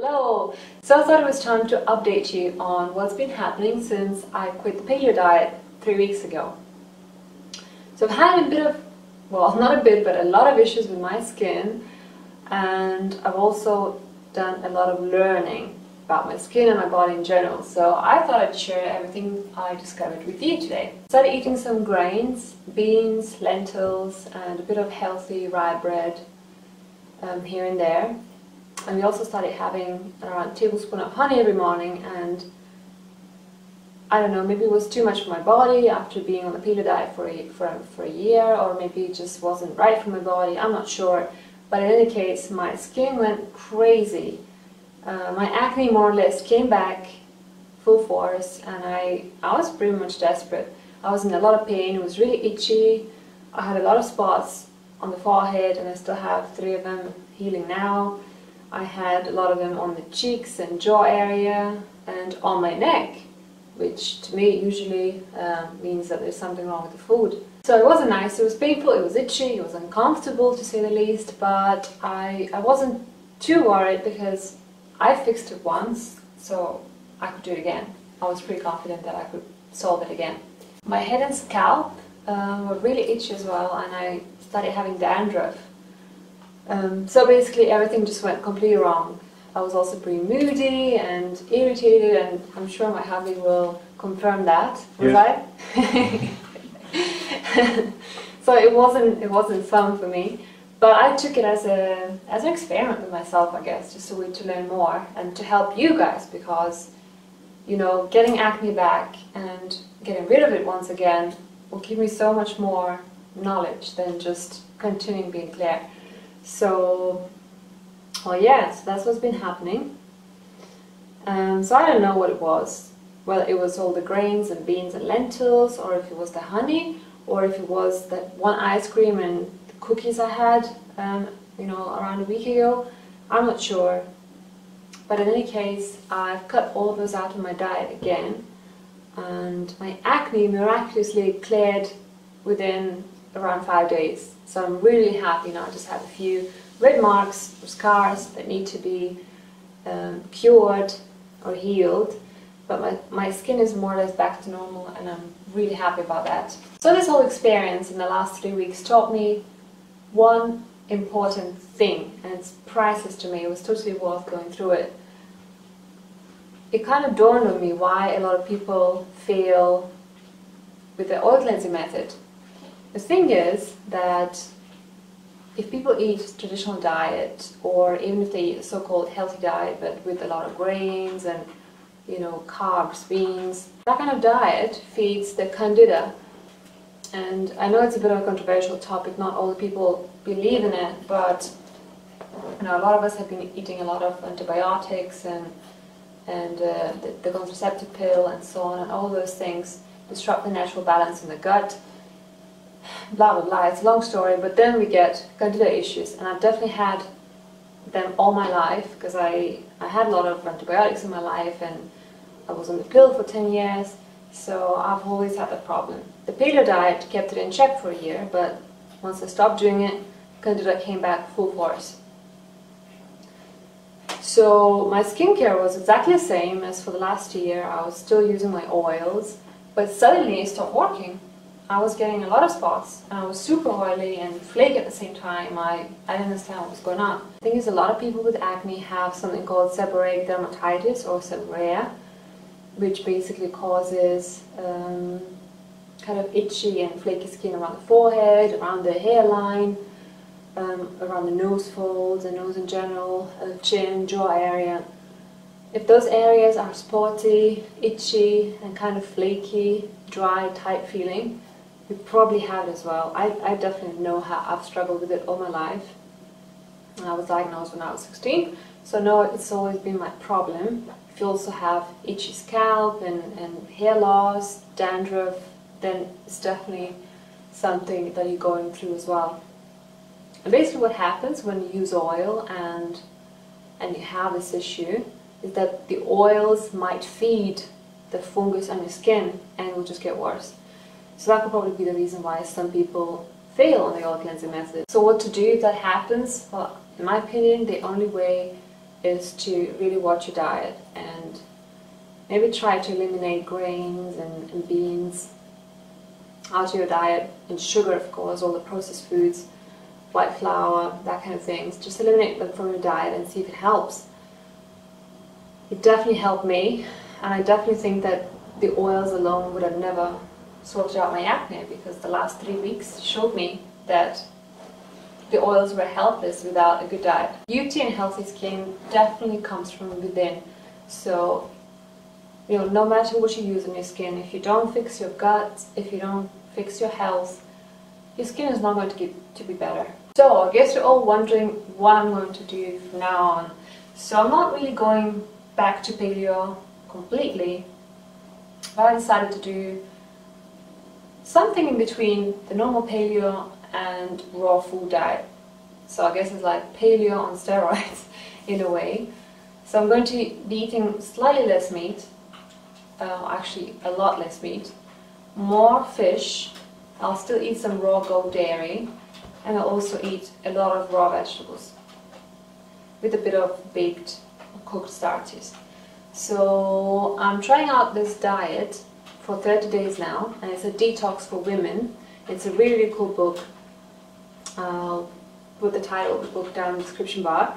Hello! So I thought it was time to update you on what's been happening since I quit the paleo diet 3 weeks ago. So I've had a bit of, well, not a bit, but a lot of issues with my skin, and I've also done a lot of learning about my skin and my body in general. So I thought I'd share everything I discovered with you today. Started eating some grains, beans, lentils, and a bit of healthy rye bread here and there. And we also started having around a tablespoon of honey every morning, and I don't know, maybe it was too much for my body after being on the paleo diet for a year, or maybe it just wasn't right for my body, I'm not sure. But in any case, my skin went crazy. My acne more or less came back full force, and I was pretty much desperate. I was in a lot of pain, it was really itchy, I had a lot of spots on the forehead, and I still have 3 of them healing now. I had a lot of them on the cheeks and jaw area and on my neck, which to me usually means that there's something wrong with the food. So it wasn't nice, it was painful, it was itchy, it was uncomfortable to say the least, but I wasn't too worried because I fixed it once, so I could do it again. I was pretty confident that I could solve it again. My head and scalp were really itchy as well, and I started having dandruff. So basically everything just went completely wrong. I was also pretty moody and irritated, and I'm sure my hubby will confirm that. Was I? So it wasn't fun for me, but I took it as an experiment with myself, I guess, just a way to learn more and to help you guys, because you know, getting acne back and getting rid of it once again will give me so much more knowledge than just continuing being clear. So, well, yeah, so that's what's been happening. So I don't know what it was. Well, it was all the grains and beans and lentils, or if it was the honey, or if it was that one ice cream and the cookies I had, you know, around a week ago. I'm not sure. But in any case, I've cut all of those out of my diet again, and my acne miraculously cleared within around 5 days. So I'm really happy now. I just have a few red marks or scars that need to be cured or healed, but my skin is more or less back to normal, and I'm really happy about that. So this whole experience in the last 3 weeks taught me one important thing, and it's priceless to me. It was totally worth going through it. It kind of dawned on me why a lot of people fail with the oil cleansing method. The thing is that if people eat traditional diet, or even if they eat a so-called healthy diet but with a lot of grains and, you know, carbs, beans, that kind of diet feeds the candida. And I know it's a bit of a controversial topic, not all the people believe in it, but you know, a lot of us have been eating a lot of antibiotics and the contraceptive pill and so on, and all those things disrupt the natural balance in the gut. Blah blah blah, it's a long story, but then we get candida issues, and I've definitely had them all my life, because I had a lot of antibiotics in my life, and I was on the pill for 10 years, so I've always had that problem. The paleo diet kept it in check for a year, but once I stopped doing it, candida came back full force. So my skincare was exactly the same as for the last year. I was still using my oils, but suddenly it stopped working. I was getting a lot of spots, and I was super oily and flaky at the same time. I didn't understand what was going on. The thing is, a lot of people with acne have something called seborrheic dermatitis, or seborrhea, which basically causes kind of itchy and flaky skin around the forehead, around the hairline, around the nose folds, the nose in general, chin, jaw area. If those areas are spotty, itchy, and kind of flaky, dry, tight feeling, you probably have it as well. I definitely know how I've struggled with it all my life. I was diagnosed when I was 16, so no, it's always been my problem. If you also have itchy scalp and hair loss, dandruff, then it's definitely something that you're going through as well. And basically what happens when you use oil and you have this issue is that the oils might feed the fungus on your skin, and it will just get worse. So that could probably be the reason why some people fail on the oil cleansing method. So what to do if that happens? Well, in my opinion, the only way is to really watch your diet and maybe try to eliminate grains and beans out of your diet, and sugar, of course, all the processed foods, white flour, that kind of things. Just eliminate them from your diet and see if it helps. It definitely helped me, and I definitely think that the oils alone would have never sorted out my acne, because the last 3 weeks showed me that the oils were helpless without a good diet. Beauty and healthy skin definitely comes from within. So, you know, no matter what you use on your skin, if you don't fix your gut, if you don't fix your health, your skin is not going to get to be better. So I guess you're all wondering what I'm going to do from now on. So I'm not really going back to paleo completely, but I decided to do something in between the normal paleo and raw food diet. So I guess it's like paleo on steroids in a way. So I'm going to be eating slightly less meat, actually a lot less meat, more fish. I'll still eat some raw goat dairy, and I'll also eat a lot of raw vegetables with a bit of baked or cooked starches. So I'm trying out this diet for 30 days now, and it's a detox for women. It's a really, really cool book. I'll put the title of the book down in the description bar.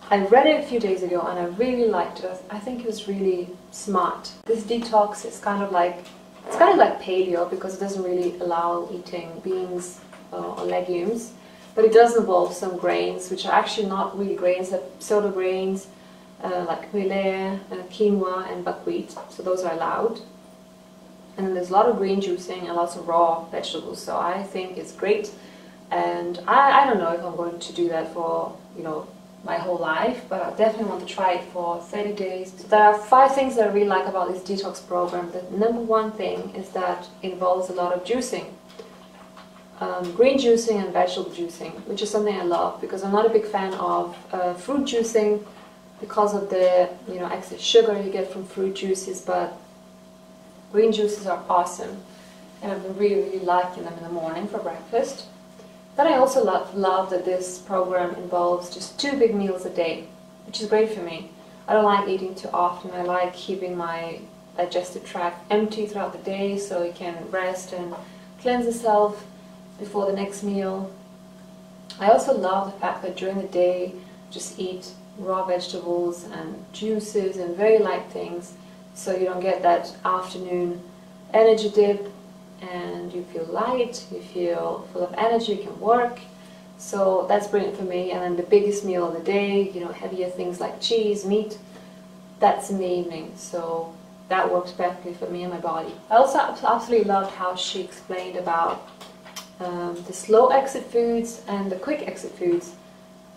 I read it a few days ago and I really liked it. I think it was really smart. This detox is kind of like paleo, because it doesn't really allow eating beans or legumes, but it does involve some grains, which are actually not really grains, they're pseudo grains, like millet, quinoa and buckwheat, so those are allowed. And then there's a lot of green juicing and lots of raw vegetables, so I think it's great. And I don't know if I'm going to do that for, you know, my whole life, but I definitely want to try it for 30 days. So there are 5 things that I really like about this detox program. The number one thing is that it involves a lot of juicing. Green juicing and vegetable juicing, which is something I love, because I'm not a big fan of fruit juicing because of the, you know, excess sugar you get from fruit juices, but green juices are awesome, and I've been really, really liking them in the morning for breakfast. Then I also love that this program involves just 2 big meals a day, which is great for me. I don't like eating too often. I like keeping my digestive tract empty throughout the day so it can rest and cleanse itself before the next meal. I also love the fact that during the day just eat raw vegetables and juices and very light things, so you don't get that afternoon energy dip, and you feel light, you feel full of energy, you can work. So that's brilliant for me. And then the biggest meal of the day, you know, heavier things like cheese, meat, that's in the evening. So that works perfectly for me and my body. I also absolutely loved how she explained about the slow exit foods and the quick exit foods.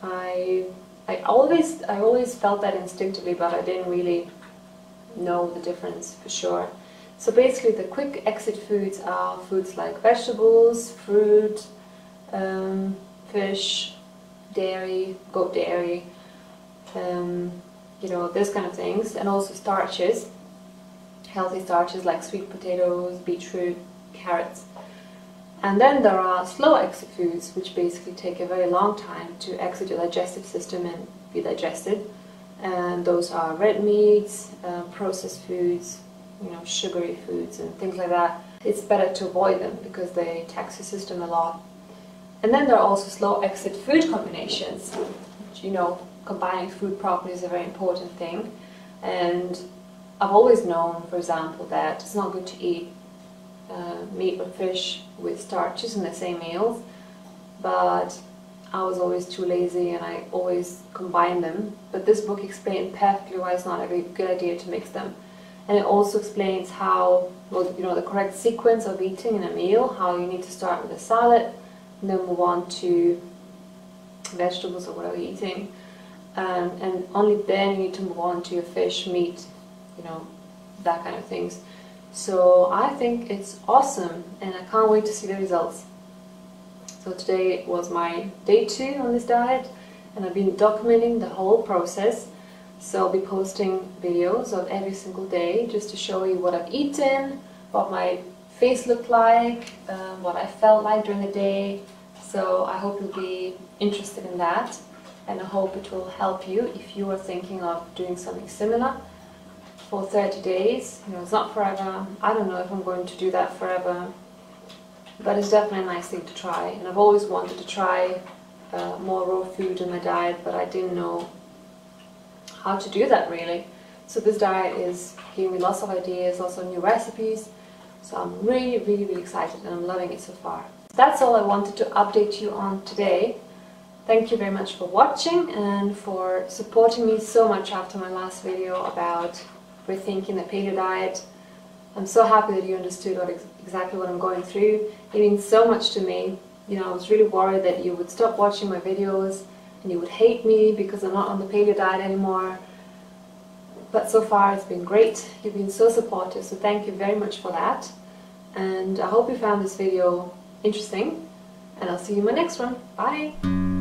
I always felt that instinctively, but I didn't really know the difference for sure. So basically the quick exit foods are foods like vegetables, fruit, fish, dairy, goat dairy, you know, those kind of things, and also starches, healthy starches like sweet potatoes, beetroot, carrots. And then there are slow exit foods, which basically take a very long time to exit your digestive system and be digested. And those are red meats, processed foods, you know, sugary foods and things like that. It's better to avoid them because they tax your system a lot. And then there are also slow exit food combinations, which, you know, combining food properly is a very important thing. And I've always known, for example, that it's not good to eat meat or fish with starches in the same meals, but I was always too lazy and I always combined them. But this book explained perfectly why it's not a good idea to mix them. And it also explains how, well, you know, the correct sequence of eating in a meal, how you need to start with a salad, and then move on to vegetables or whatever you're eating. And only then you need to move on to your fish, meat, you know, that kind of things. So I think it's awesome, and I can't wait to see the results. So today was my day 2 on this diet, and I've been documenting the whole process. So I'll be posting videos of every single day just to show you what I've eaten, what my face looked like, what I felt like during the day. So I hope you'll be interested in that. and I hope it will help you if you are thinking of doing something similar for 30 days. You know, it's not forever. I don't know if I'm going to do that forever, but it's definitely a nice thing to try. And I've always wanted to try more raw food in my diet, but I didn't know how to do that really. So this diet is giving me lots of ideas, lots of new recipes. So I'm really excited and I'm loving it so far. That's all I wanted to update you on today. Thank you very much for watching and for supporting me so much after my last video about rethinking the paleo diet. I'm so happy that you understood exactly what I'm going through. It means so much to me. You know, I was really worried that you would stop watching my videos and you would hate me because I'm not on the paleo diet anymore. But so far it's been great. You've been so supportive, so thank you very much for that. And I hope you found this video interesting, and I'll see you in my next one. Bye!